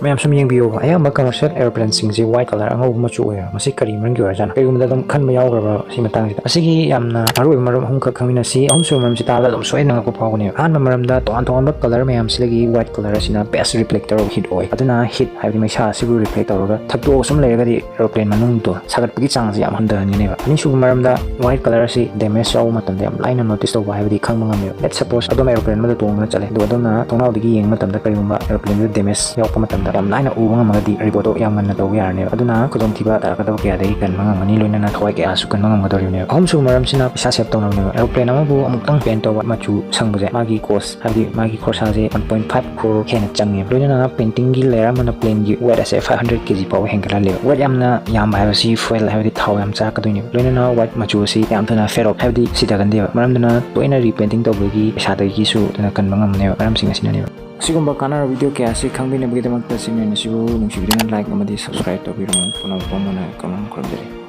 ma'am सम यंबियो अयम commercial aeroplane सिंगजे white colour अंगौ मचु ओय मसी करी मरंगी ओरजाना करिगुमदा दम खन यावग्रबा सी मतंग असिगी यामना मारू मरम हम खखमिना सी अहम मरम सी ताला दम सोय नंगा को फावने हान मरमदा तोन तोन कलर मैम सिलगी व्हाइट कलर असिना बेस्ट रिफ्लेक्टर ऑफ हीट ओय अदुना हीट हाइबि मैसा सिबु रिफ्लेक्ट तौरगा थक्तो सम लेरगदी एरोप्लेन मनुंग तो सागतपगी चांगजे याम हंदहनिनेबा अनि सुगु मरमदा व्हाइट कलर असि डैमेज याव मतंदा याम लाइना नोटिस तौबा हाइबि खंग मंगमे लेट्स सपोज अदम एरोप्लेन मदा तोंगना चले दो अदमना तोंगनावदगी येंग मतंदा करिगुमबा एरोप्लेन डैमेज याव मतंदा याम लाइना उबंगा मगदी रिपोर्ट याम गन्ना तौबा यारने अदुना खुदोम थिबा तारकदब कयादगी कन मंगमनी लोइना थवाई कया सु कन मंगमदरिने अहम सुगु मरमसिना पिसा सेव तौनने एरोप्लेन अमबु अमुक्तंग पेन तौबा मचु संगबजे मागी कोस्ट हाइबि मागी खरसाजे 1.5 crore हेन चंगे लोइना पेंटिंग गी लेयर मन प्लेन गी वेट असे 500 kg पाव हेंगला ले वेट यामना याम हाइबसी फुएल हाइबि थाव याम चाकदोइने लोइना वाइट मचु सी यामथना फेरो हाइबि सिदागंदे मरमदना तोइना रिपेंटिंग तौबगी सादगी सु तना कन मंगमने मरम सिंग सिनाने सिगुम्बा कानार वीडियो क्या से खंबिने बगिदमक तसिने नसिबु नुसिबिदना लाइक अमदि सब्सक्राइब तौबिरमु पुनः पमना कमेंट करदरे